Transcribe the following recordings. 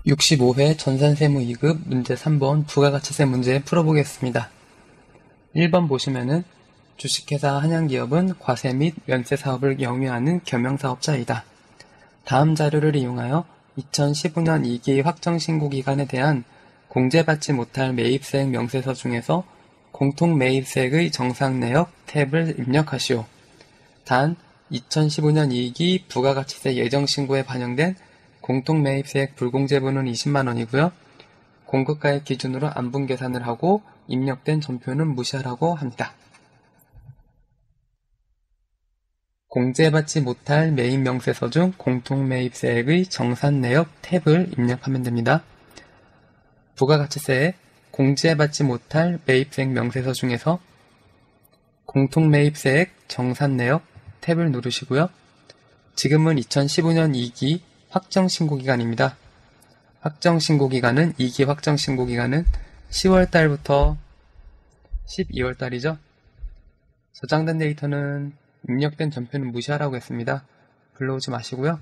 65회 전산세무 2급 문제 3번 부가가치세 문제 풀어보겠습니다. 1번 보시면은 주식회사 한양기업은 과세 및 면세 사업을 영위하는 겸용사업자이다. 다음 자료를 이용하여 2015년 2기 확정신고기간에 대한 공제받지 못할 매입세액 명세서 중에서 공통매입세액의 정상내역 탭을 입력하시오. 단 2015년 2기 부가가치세 예정신고에 반영된 공통매입세액 불공제분은 20만원이고요. 공급가액 기준으로 안분계산을 하고 입력된 전표는 무시하라고 합니다. 공제받지 못할 매입명세서 중 공통매입세액의 정산내역 탭을 입력하면 됩니다. 부가가치세에 공제받지 못할 매입세액 명세서 중에서 공통매입세액 정산내역 탭을 누르시고요. 지금은 2015년 2기 확정신고기간입니다. 2기 확정신고기간은 10월달부터 12월달이죠. 저장된 데이터는 입력된 전표는 무시하라고 했습니다. 불러오지 마시고요.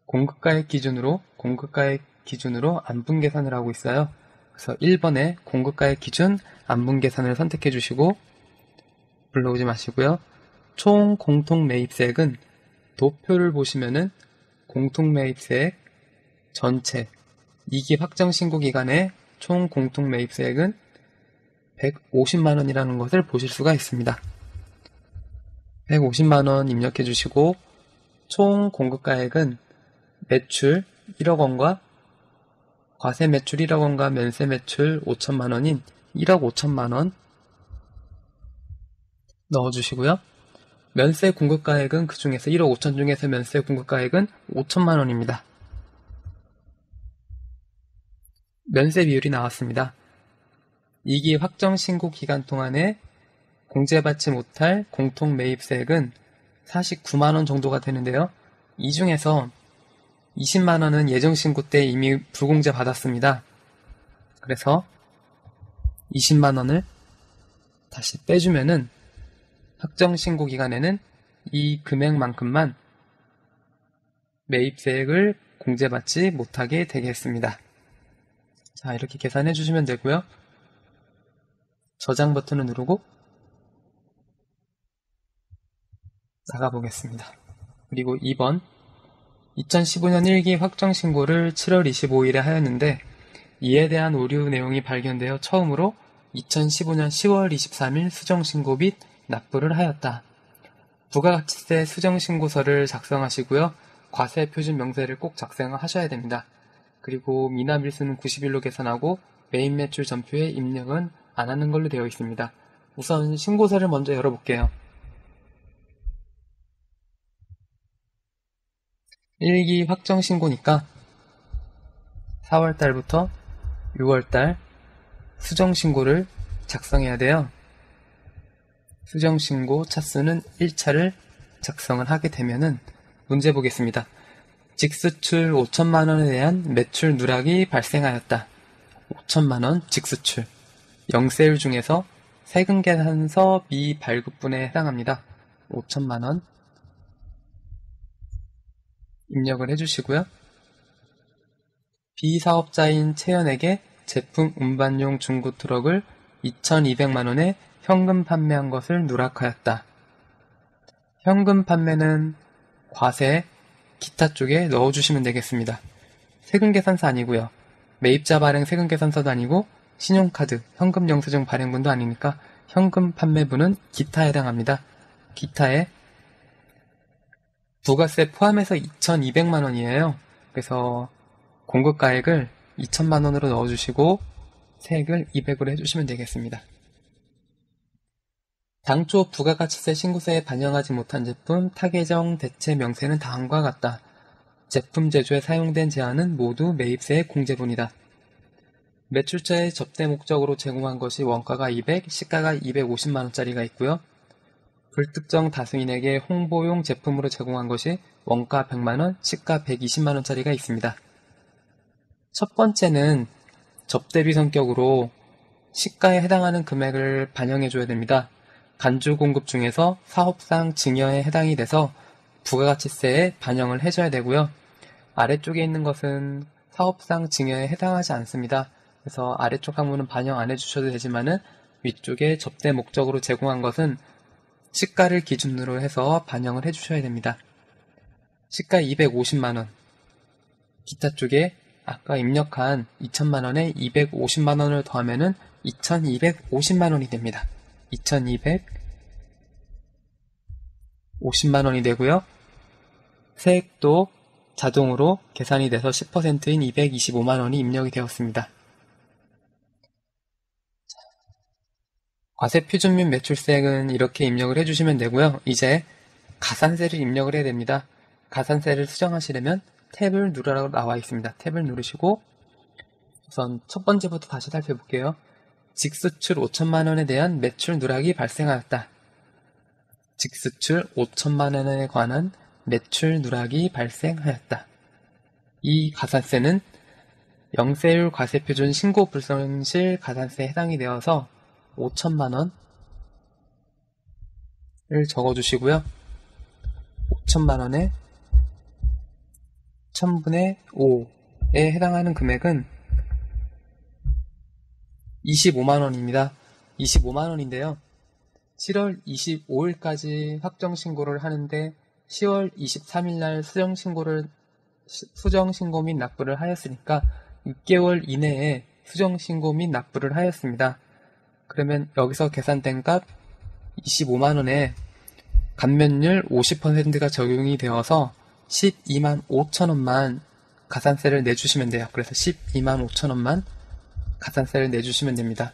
공급가액 기준으로 안분계산을 하고 있어요. 그래서 1번에 공급가액 기준 안분계산을 선택해 주시고 불러오지 마시고요. 총 공통매입세액은 도표를 보시면은 공통매입세액 전체 2기 확정신고기간의 총 공통매입세액은 150만원이라는 것을 보실 수가 있습니다. 150만원 입력해 주시고 총 공급가액은 매출 1억원과 과세 매출 1억원과 면세 매출 5천만원인 1억 5천만원 넣어주시고요. 면세 공급가액은 그 중에서 1억 5천 중에서 면세 공급가액은 5천만원입니다. 면세 비율이 나왔습니다. 2기 확정신고 기간 동안에 공제받지 못할 공통매입세액은 49만원 정도가 되는데요. 이 중에서 20만원은 예정신고 때 이미 불공제 받았습니다. 그래서 20만원을 다시 빼주면은 확정신고 기간에는 이 금액만큼만 매입세액을 공제받지 못하게 되겠습니다. 자, 이렇게 계산해 주시면 되고요. 저장 버튼을 누르고 나가보겠습니다. 그리고 2번 2015년 1기 확정신고를 7월 25일에 하였는데 이에 대한 오류 내용이 발견되어 처음으로 2015년 10월 23일 수정신고 및 납부를 하였다. 부가가치세 수정신고서를 작성하시고요. 과세표준 명세를 꼭 작성하셔야 됩니다. 그리고 미납일수는 90일로 계산하고 매입매출 전표에 입력은 안 하는 걸로 되어 있습니다. 우선 신고서를 먼저 열어볼게요. 1기 확정신고니까 4월달부터 6월달 수정신고를 작성해야 돼요. 수정신고 차수는 1차를 작성을 하게 되면은 문제 보겠습니다. 직수출 5천만원에 대한 매출 누락이 발생하였다. 5천만원 직수출. 영세율 중에서 세금계산서 미발급분에 해당합니다. 5천만원 입력을 해주시고요. B사업자인 채연에게 제품 운반용 중고 트럭을 2,200만원에 현금 판매한 것을 누락하였다. 현금 판매는 과세, 기타 쪽에 넣어주시면 되겠습니다. 세금계산서 아니고요. 매입자 발행 세금계산서도 아니고 신용카드, 현금 영수증 발행분도 아니니까 현금 판매분은 기타에 해당합니다. 기타에 부가세 포함해서 2,200만원이에요. 그래서 공급가액을 2천만원으로 넣어주시고 세액을 200으로 해주시면 되겠습니다. 당초 부가가치세 신고서에 반영하지 못한 제품 타계정 대체 명세는 다음과 같다. 제품 제조에 사용된 제한은 모두 매입세액 공제분이다. 매출처의 접대 목적으로 제공한 것이 원가가 200, 시가가 250만원짜리가 있고요. 불특정 다수인에게 홍보용 제품으로 제공한 것이 원가 100만원, 시가 120만원짜리가 있습니다. 첫 번째는 접대비 성격으로 시가에 해당하는 금액을 반영해줘야 됩니다. 간주 공급 중에서 사업상 증여에 해당이 돼서 부가가치세에 반영을 해줘야 되고요. 아래쪽에 있는 것은 사업상 증여에 해당하지 않습니다. 그래서 아래쪽 항목은 반영 안 해주셔도 되지만은 위쪽에 접대 목적으로 제공한 것은 시가를 기준으로 해서 반영을 해주셔야 됩니다. 시가 250만원, 기타 쪽에 아까 입력한 2천만원에 250만원을 더하면은 2250만원이 됩니다. 2250만원이 되고요. 세액도 자동으로 계산이 돼서 10%인 225만원이 입력이 되었습니다. 과세표준 및 매출세액은 이렇게 입력을 해주시면 되고요. 이제 가산세를 입력을 해야 됩니다. 가산세를 수정하시려면 탭을 누르라고 나와 있습니다. 탭을 누르시고 우선 첫 번째부터 다시 살펴볼게요. 직수출 5천만원에 대한 매출 누락이 발생하였다. 직수출 5천만원에 관한 매출 누락이 발생하였다. 이 가산세는 영세율 과세표준 신고 불성실 가산세에 해당이 되어서 5천만원을 적어주시고요. 5천만원에 1000분의 5에 해당하는 금액은 25만원입니다. 25만원인데요. 7월 25일까지 확정신고를 하는데 10월 23일날 수정신고 및 납부를 하였으니까 6개월 이내에 수정신고 및 납부를 하였습니다. 그러면 여기서 계산된 값 25만원에 감면율 50%가 적용이 되어서 12만 5천원만 가산세를 내주시면 돼요. 그래서 12만 5천원만 가산세를 내주시면 됩니다.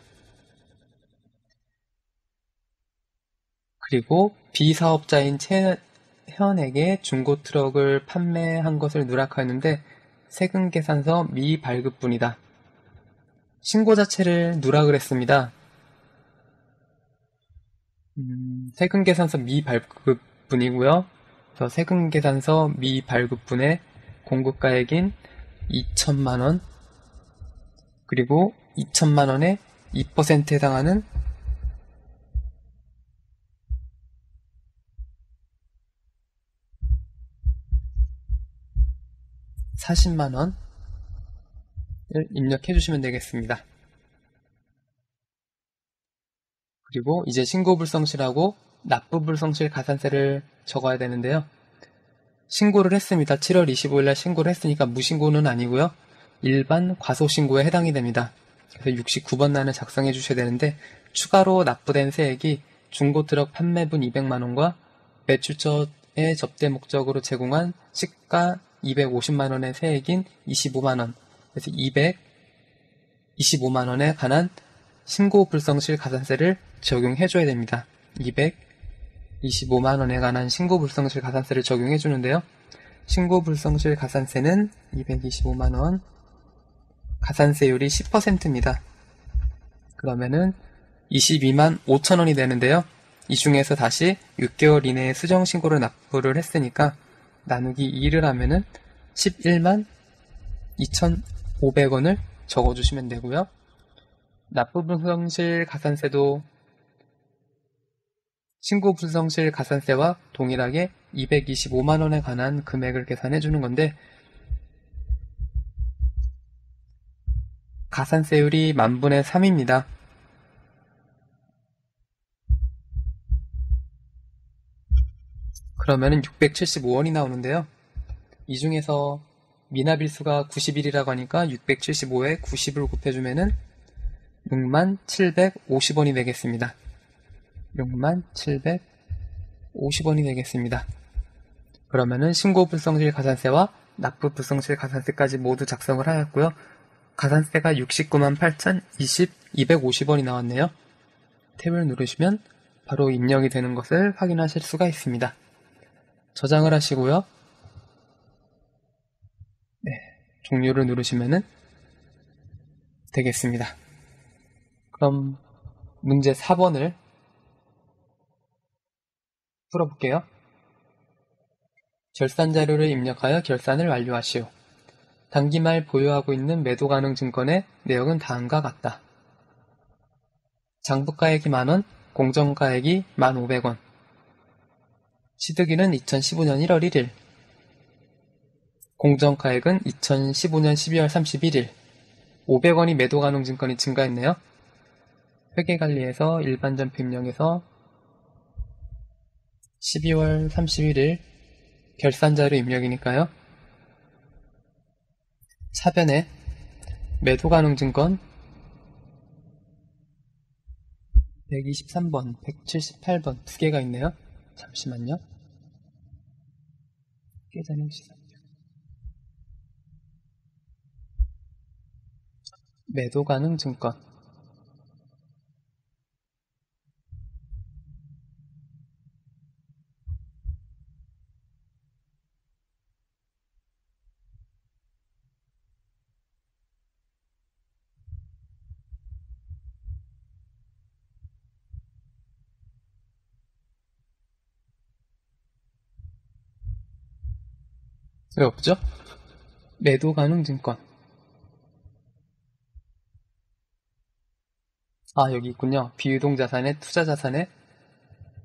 그리고 비사업자인 채현에게 중고 트럭을 판매한 것을 누락하였는데 세금계산서 미발급분이다. 신고 자체를 누락을 했습니다. 세금계산서 미발급분이고요. 그래서 세금계산서 미발급분의 공급가액인 2천만원 그리고 2천만원에 2%에 해당하는 40만원을 입력해 주시면 되겠습니다. 그리고 이제 신고불성실하고 납부불성실 가산세를 적어야 되는데요. 신고를 했습니다. 7월 25일날 신고를 했으니까 무신고는 아니고요. 일반 과소신고에 해당이 됩니다. 그래서 69번란을 작성해 주셔야 되는데 추가로 납부된 세액이 중고트럭 판매분 200만원과 매출처의 접대 목적으로 제공한 시가 250만원의 세액인 25만원, 그래서 225만원에 관한 신고불성실 가산세를 적용해줘야 됩니다. 225만원에 관한 신고불성실 가산세를 적용해주는데요. 신고불성실 가산세는 225만원, 가산세율이 10%입니다. 그러면은 22만 5천원이 되는데요. 이 중에서 다시 6개월 이내에 수정신고를 납부를 했으니까 나누기 2를 하면은 11만 2,500원을 적어주시면 되고요. 납부불성실 가산세도 신고불성실 가산세와 동일하게 225만원에 관한 금액을 계산해 주는 건데 가산세율이 만분의 3입니다. 그러면은 675원이 나오는데요. 이 중에서 미납일수가 90일이라고 하니까 675에 90을 곱해주면은 6750원이 되겠습니다. 6750원이 되겠습니다. 그러면은 신고불성실 가산세와 납부불성실 가산세까지 모두 작성을 하였고요. 가산세가 69만 8,250원이 나왔네요. 탭을 누르시면 바로 입력이 되는 것을 확인하실 수가 있습니다. 저장을 하시고요. 네, 종료를 누르시면 되겠습니다. 그럼 문제 4번을 풀어볼게요. 결산 자료를 입력하여 결산을 완료하시오. 단기말 보유하고 있는 매도 가능 증권의 내역은 다음과 같다. 장부가액이 만원, 공정가액이 1,500원. 취득일은 2015년 1월 1일. 공정가액은 2015년 12월 31일 500원이 매도 가능 증권이 증가했네요. 회계관리에서 일반전표 입력에서 12월 31일 결산자료 입력이니까요. 차변에 매도 가능 증권 123번, 178번 두 개가 있네요. 잠시만요. 계좌는 시작. 매도 가능 증권 왜 없죠? 매도 가능 증권 여기 있군요. 비유동 자산에 투자 자산에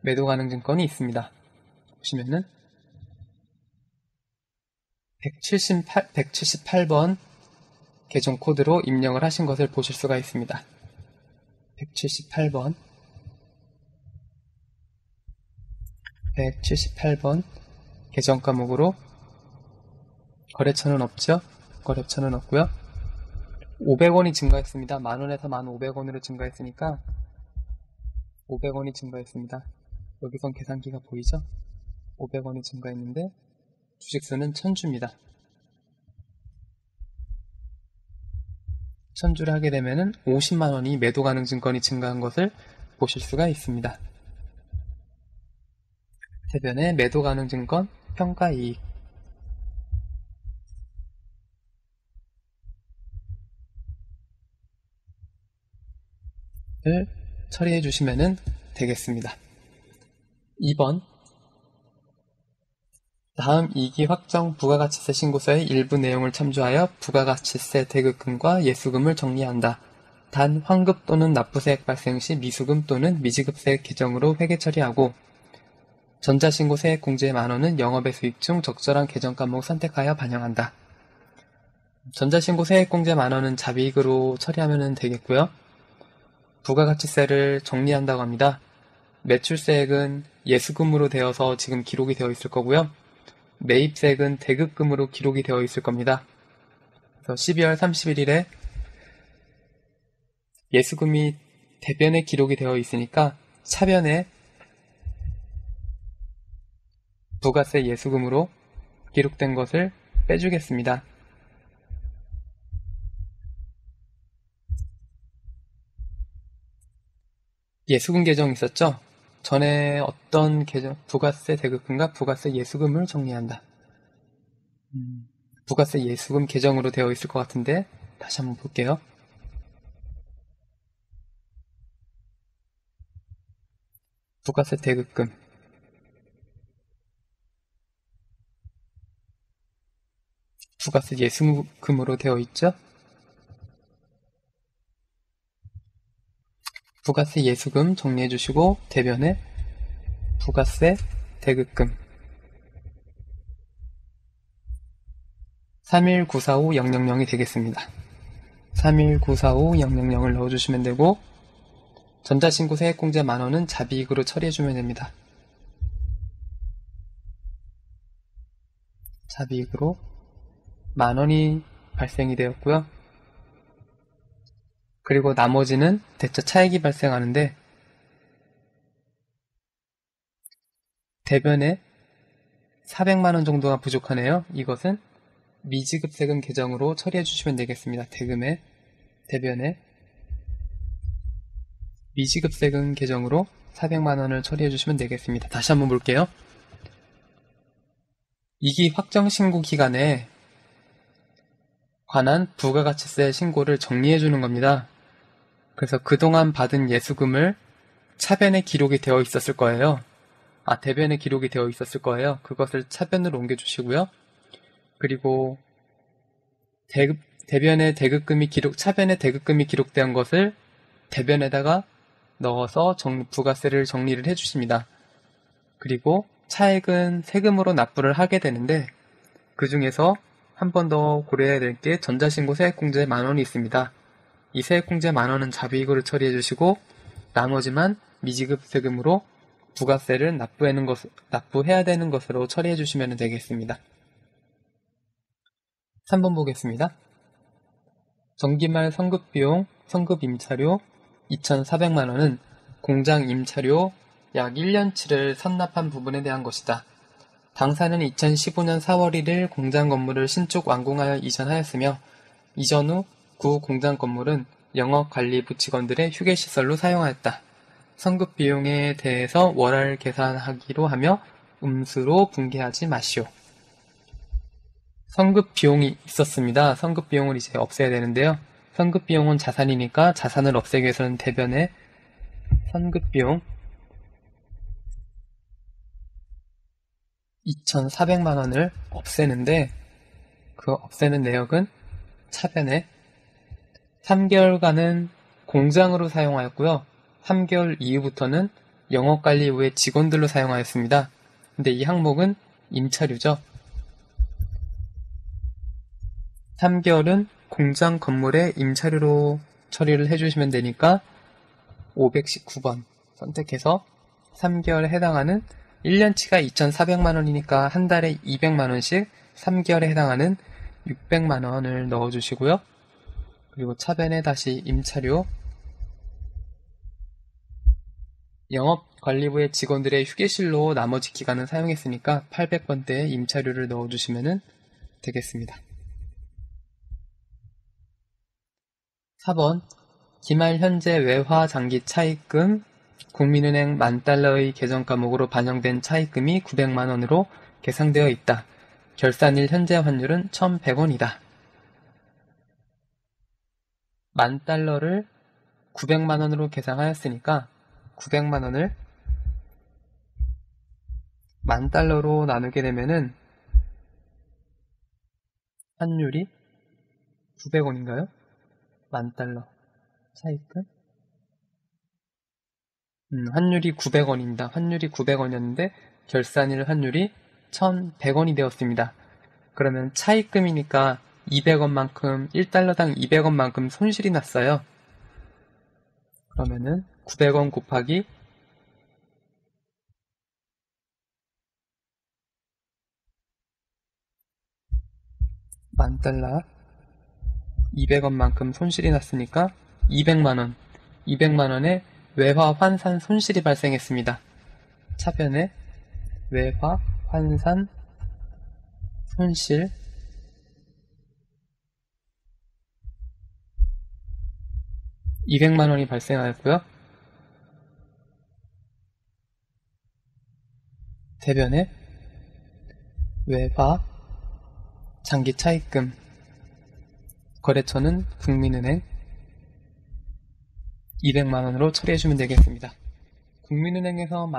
매도 가능 증권이 있습니다. 보시면은 178번 계정 코드로 입력을 하신 것을 보실 수가 있습니다. 178번 계정 과목으로 거래처는 없죠? 거래처는 없고요. 500원이 증가했습니다. 만원에서 1,500원으로 증가했으니까 500원이 증가했습니다. 여기선 계산기가 보이죠? 500원이 증가했는데 주식수는 1000주입니다. 1000주를 하게 되면은 50만원이 매도 가능 증권이 증가한 것을 보실 수가 있습니다. 대변의 매도 가능 증권 평가이익 을 처리해 주시면 되겠습니다. 2번 다음 2기 확정 부가가치세 신고서의 일부 내용을 참조하여 부가가치세 대급금과 예수금을 정리한다. 단 환급 또는 납부세액 발생 시 미수금 또는 미지급세액 계정으로 회계 처리하고 전자신고 세액 공제 만원은 영업의 수익 중 적절한 계정 과목 선택하여 반영한다. 전자신고 세액 공제 만원은 잡이익으로 처리하면 되겠고요. 부가가치세를 정리한다고 합니다. 매출세액은 예수금으로 되어서 지금 기록이 되어 있을 거고요. 매입세액은 대급금으로 기록이 되어 있을 겁니다. 그래서 12월 31일에 예수금이 대변에 기록이 되어 있으니까 차변에 부가세 예수금으로 기록된 것을 빼주겠습니다. 예수금 계정 있었죠? 전에 어떤 계정, 부가세 대급금과 부가세 예수금을 정리한다. 부가세 예수금 계정으로 되어 있을 것 같은데 다시 한번 볼게요. 부가세 대급금 부가세 예수금으로 되어 있죠? 부가세 예수금 정리해 주시고 대변에 부가세 대급금 3194500이 되겠습니다. 3194500을 넣어주시면 되고 전자신고 세액공제 만원은 잡이익으로 처리해주면 됩니다. 잡이익으로 만원이 발생이 되었고요. 그리고 나머지는 대차 차익이 발생하는데 대변에 400만원 정도가 부족하네요. 이것은 미지급세금 계정으로 처리해 주시면 되겠습니다. 대변에 미지급세금 계정으로 400만원을 처리해 주시면 되겠습니다. 다시 한번 볼게요. 2기 확정 신고 기간에 관한 부가가치세 신고를 정리해 주는 겁니다. 그래서 그동안 받은 예수금을 차변에 기록이 되어 있었을 거예요. 대변에 기록이 되어 있었을 거예요. 그것을 차변으로 옮겨주시고요. 그리고 차변에 대급금이 기록된 것을 대변에다가 넣어서 부가세를 정리를 해주십니다. 그리고 차액은 세금으로 납부를 하게 되는데 그 중에서 한 번 더 고려해야 될 게 전자신고 세액공제 만원이 있습니다. 이 세액공제 만원은 자비익으로 처리해 주시고 나머지만 미지급 세금으로 부가세를 납부해야 되는 것으로 처리해 주시면 되겠습니다. 3번 보겠습니다. 정기말 성급비용, 성급임차료 2,400만원은 공장 임차료 약 1년치를 선납한 부분에 대한 것이다. 당사는 2015년 4월 1일 공장 건물을 신축 완공하여 이전하였으며 이전 후 구 공장 건물은 영업관리부 직원들의 휴게시설로 사용하였다. 성급 비용에 대해서 월할 계산하기로 하며 음수로 분개하지 마시오. 성급 비용이 있었습니다. 성급 비용을 이제 없애야 되는데요. 성급 비용은 자산이니까 자산을 없애기 위해서는 대변에 성급 비용 2,400만원을 없애는데 그 없애는 내역은 차변에 3개월간은 공장으로 사용하였고요. 3개월 이후부터는 영업관리부의 직원들로 사용하였습니다. 근데 이 항목은 임차료죠. 3개월은 공장 건물의 임차료로 처리를 해주시면 되니까 519번 선택해서 3개월에 해당하는 1년치가 2,400만원이니까 한 달에 200만원씩 3개월에 해당하는 600만원을 넣어주시고요. 그리고 차변에 다시 임차료 영업관리부의 직원들의 휴게실로 나머지 기간은 사용했으니까 800번대에 임차료를 넣어주시면 되겠습니다. 4번 기말 현재 외화 장기 차입금 국민은행 10,000달러의 계정 과목으로 반영된 차입금이 900만원으로 계상되어 있다. 결산일 현재 환율은 1,100원이다. 10,000달러를 900만원으로 계상하였으니까 900만원을 10,000달러로 나누게 되면은 환율이 900원인가요? 10,000달러 차입금? 환율이 900원입니다. 환율이 900원이었는데 결산일 환율이 1,100원이 되었습니다. 그러면 차입금이니까 200원만큼 1달러당 200원만큼 손실이 났어요. 그러면은 900원 곱하기 10,000달러 200원만큼 손실이 났으니까 200만원 200만원의 외화 환산 손실이 발생했습니다. 차변에 외화 환산 손실 200만원이 발생하였고요. 대변에 외화 장기 차입금 거래처는 국민은행 200만원으로 처리해주면 되겠습니다. 국민은행에서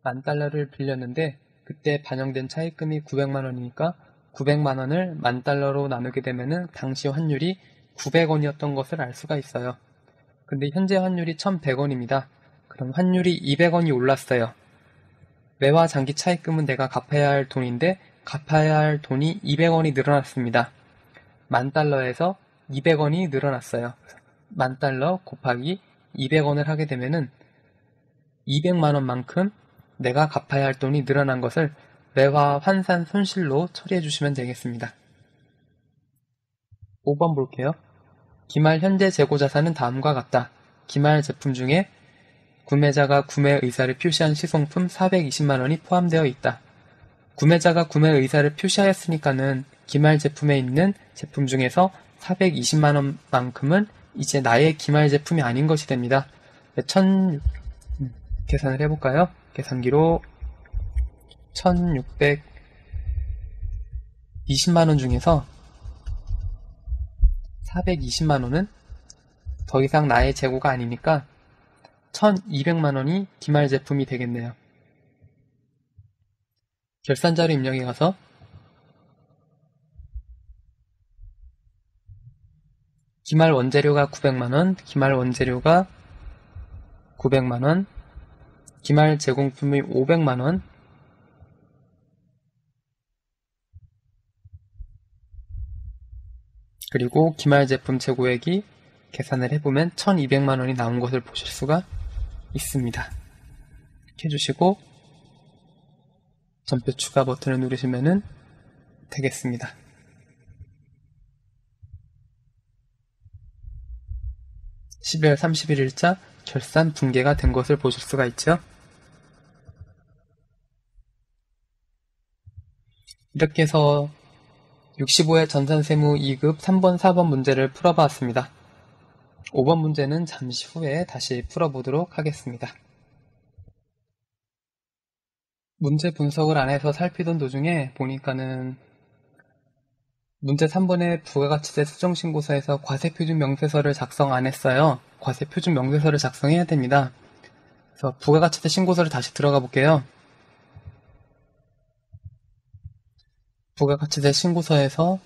10,000달러를 빌렸는데 그때 반영된 차입금이 900만원이니까 900만원을 10,000달러로 나누게 되면은 당시 환율이 900원이었던 것을 알 수가 있어요. 근데 현재 환율이 1,100원입니다. 그럼 환율이 200원이 올랐어요. 외화 장기 차입금은 내가 갚아야 할 돈인데 갚아야 할 돈이 200원이 늘어났습니다. 10,000달러에서 200원이 늘어났어요. 10,000달러 곱하기 200원을 하게 되면은 200만원만큼 내가 갚아야 할 돈이 늘어난 것을 외화 환산 손실로 처리해 주시면 되겠습니다. 5번 볼게요. 기말 현재 재고자산은 다음과 같다. 기말 제품 중에 구매자가 구매 의사를 표시한 시송품 420만원이 포함되어 있다. 구매자가 구매 의사를 표시하였으니까는 기말 제품에 있는 제품 중에서 420만원만큼은 이제 나의 기말 제품이 아닌 것이 됩니다. 계산을 해볼까요? 계산기로 1,620만원 중에서 420만원은 더 이상 나의 재고가 아니니까 1,200만원이 기말 제품이 되겠네요. 결산자료 입력에 가서 기말 원재료가 900만원, 기말 원재료가 900만원, 기말 제공품이 500만원, 그리고 기말 제품 재고액이 계산을 해보면 1200만 원이 나온 것을 보실 수가 있습니다. 이렇게 해주시고 전표 추가 버튼을 누르시면 되겠습니다. 12월 31일자 결산 붕괴가 된 것을 보실 수가 있죠. 이렇게 해서 65회 전산세무 2급 3번, 4번 문제를 풀어봤습니다. 5번 문제는 잠시 후에 다시 풀어보도록 하겠습니다. 문제 분석을 안 해서 살피던 도중에 보니까는 문제 3번의 부가가치세 수정신고서에서 과세표준 명세서를 작성 안 했어요. 과세표준 명세서를 작성해야 됩니다. 그래서 부가가치세 신고서를 다시 들어가 볼게요. 부가가치세 신고서에서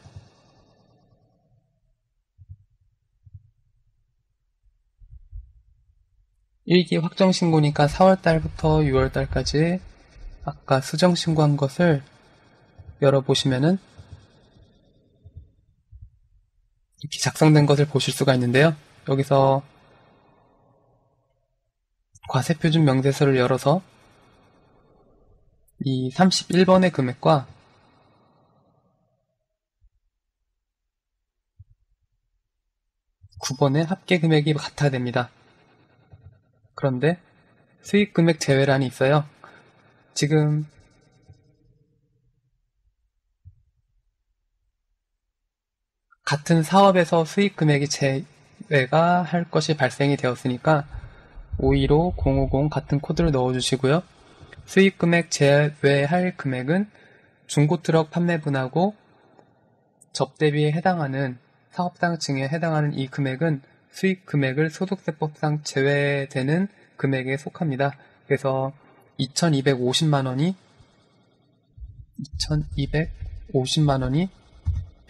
일기 확정신고니까 4월달부터 6월달까지 아까 수정신고한 것을 열어보시면은 이렇게 작성된 것을 보실 수가 있는데요. 여기서 과세표준 명세서를 열어서 이 31번의 금액과 9번의 합계 금액이 같아야 됩니다. 그런데 수익 금액 제외란이 있어요. 지금 같은 사업에서 수익 금액이 제외가 할 것이 발생이 되었으니까 525050 같은 코드를 넣어주시고요. 수익 금액 제외할 금액은 중고트럭 판매분하고 접대비에 해당하는 사업당 증여에 해당하는 이 금액은 수익 금액을 소득세법상 제외되는 금액에 속합니다. 그래서 2250만원이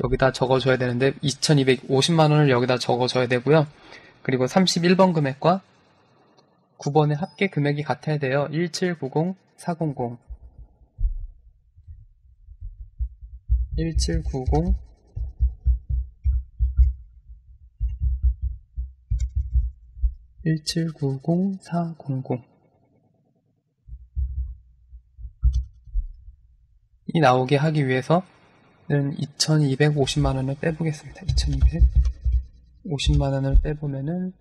여기다 적어줘야 되는데 2250만원을 여기다 적어줘야 되고요. 그리고 31번 금액과 9번의 합계 금액이 같아야 돼요. 1790400 1790400 이 나오게 하기 위해서는 2250만원을 빼보겠습니다. 2250만원을 빼보면은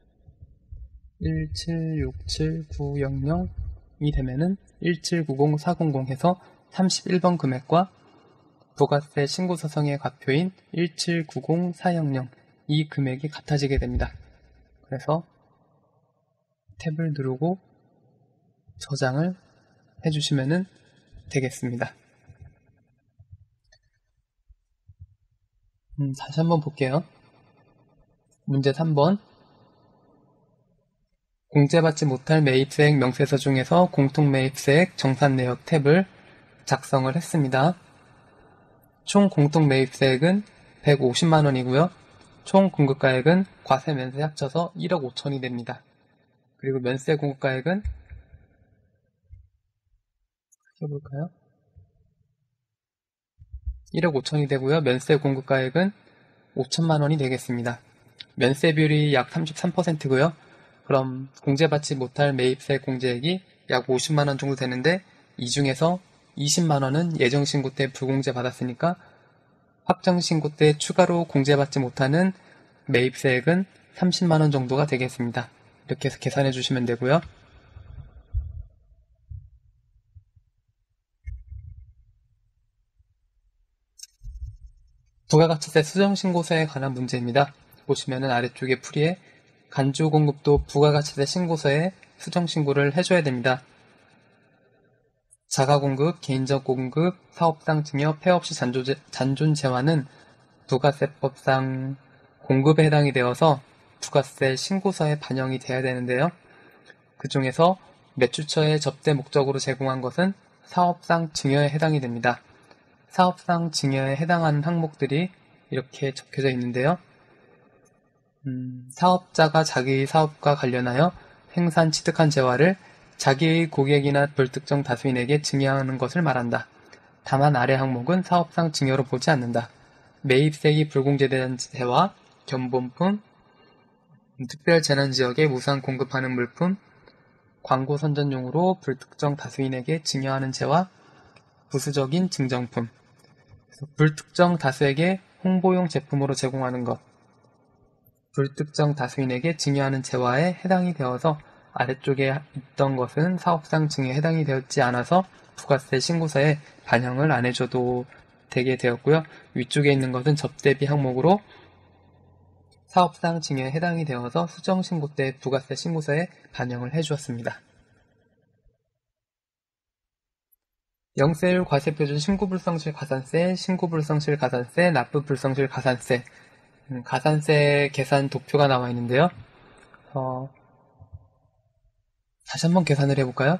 1767900이 되면은 1790400 해서 31번 금액과 부가세 신고서성의 과표인 1790400 이 금액이 같아지게 됩니다. 그래서 탭을 누르고 저장을 해주시면 되겠습니다. 다시 한번 볼게요. 문제 3번 공제받지 못할 매입세액 명세서 중에서 공통매입세액 정산내역 탭을 작성을 했습니다. 총 공통매입세액은 150만원이고요. 총 공급가액은 과세 면세 합쳐서 1억 5천이 됩니다. 그리고 면세 공급가액은 해볼까요? 1억 5천이 되고요. 면세 공급가액은 5천만원이 되겠습니다. 면세 비율이 약 33%고요. 그럼 공제받지 못할 매입세 공제액이 약 50만원 정도 되는데 이 중에서 20만원은 예정신고 때 불공제 받았으니까 확정신고 때 추가로 공제받지 못하는 매입세액은 30만원 정도가 되겠습니다. 이렇게 해서 계산해 주시면 되고요. 부가가치세 수정신고서에 관한 문제입니다. 보시면은 아래쪽에 풀이에 간주공급도 부가가치세 신고서에 수정신고를 해줘야 됩니다. 자가공급, 개인적 공급, 사업당 증여, 폐업 시 잔존재화는 부가세법상 공급에 해당이 되어서 부가세 신고서에 반영이 돼야 되는데요. 그 중에서 매출처의 접대 목적으로 제공한 것은 사업상 증여에 해당이 됩니다. 사업상 증여에 해당하는 항목들이 이렇게 적혀져 있는데요. 사업자가 자기 사업과 관련하여 생산 취득한 재화를 자기의 고객이나 불특정 다수인에게 증여하는 것을 말한다. 다만 아래 항목은 사업상 증여로 보지 않는다. 매입세액이 불공제된 세와 견본품, 특별재난지역에 무상 공급하는 물품, 광고 선전용으로 불특정 다수인에게 증여하는 채와 부수적인 증정품, 불특정 다수에게 홍보용 제품으로 제공하는 것, 불특정 다수인에게 증여하는 채와에 해당이 되어서 아래쪽에 있던 것은 사업상 증여에 해당이 되었지 않아서 부가세 신고서에 반영을 안 해줘도 되게 되었고요. 위쪽에 있는 것은 접대비 항목으로 사업상 증여에 해당이 되어서 수정신고 때 부가세 신고서에 반영을 해주었습니다. 영세율 과세표준 신고불성실 가산세, 신고불성실 가산세, 납부불성실 가산세, 가산세 계산 도표가 나와 있는데요. 다시 한번 계산을 해볼까요?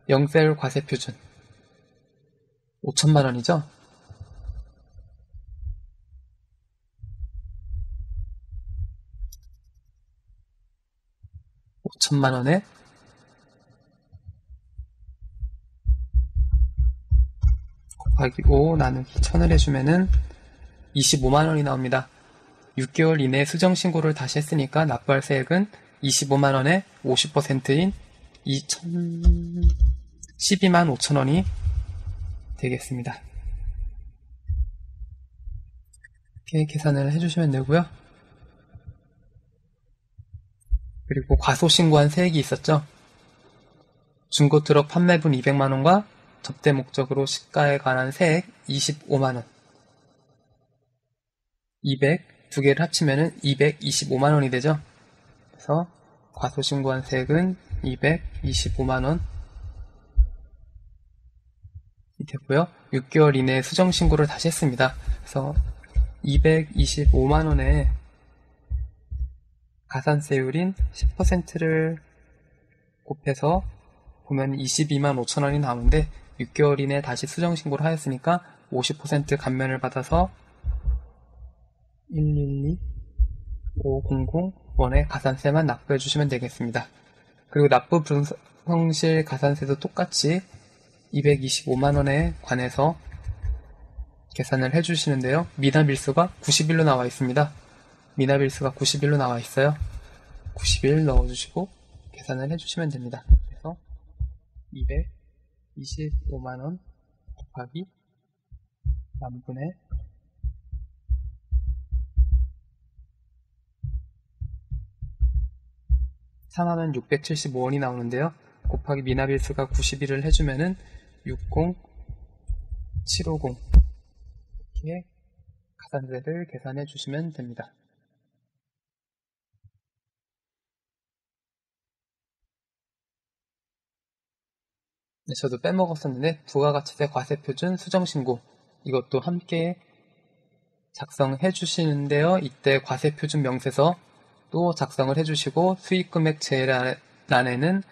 영세율 과세표준 5천만원이죠? 5천만원에 곱하기 5 나누기 1000을 해주면은 25만원이 나옵니다. 6개월 이내에 수정신고를 다시 했으니까 납부할 세액은 25만원에 50%인 12만 5천원이 되겠습니다. 이렇게 계산을 해주시면 되고요. 그리고 과소신고한 세액이 있었죠. 중고트럭 판매분 200만원과 접대 목적으로 시가에 관한 세액 25만원, 200 두 개를 합치면 225만원이 되죠. 그래서 과소신고한 세액은 225만원이 되고요. 6개월 이내에 수정신고를 다시 했습니다. 그래서 225만원에 가산세율인 10%를 곱해서 보면 22만 5천원이 나오는데 6개월 이내에 다시 수정신고를 하였으니까 50% 감면을 받아서 112500원의 가산세만 납부해 주시면 되겠습니다. 그리고 납부 불성실 가산세도 똑같이 225만원에 관해서 계산을 해주시는데요. 미납일수가 90일로 나와 있습니다. 미납일수가 90일로 나와 있어요. 90일 넣어주시고 계산을 해주시면 됩니다. 그래서 225만원 곱하기 남분의 4675원이 나오는데요. 곱하기 미납일수가 90일을 해주면은 60750 이렇게 가산세를 계산해 주시면 됩니다. 네, 저도 빼먹었었는데 부가가치세 과세표준 수정신고 이것도 함께 작성해 주시는데요. 이때 과세표준 명세서 또 작성을 해주시고 수익금액 제외란에는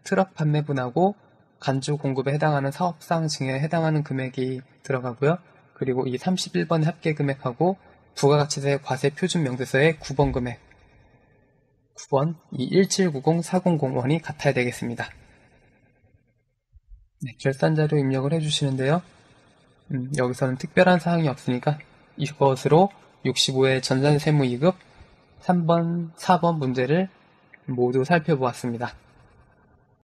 트럭 판매분하고 간주 공급에 해당하는 사업상 증여에 해당하는 금액이 들어가고요. 그리고 이 31번 합계 금액하고 부가가치세 과세표준 명세서의 9번 금액 9번 이 1790400원이 같아야 되겠습니다. 네, 결산자료 입력을 해주시는데요. 여기서는 특별한 사항이 없으니까 이것으로 65회 전산세무이급 3번, 4번 문제를 모두 살펴보았습니다.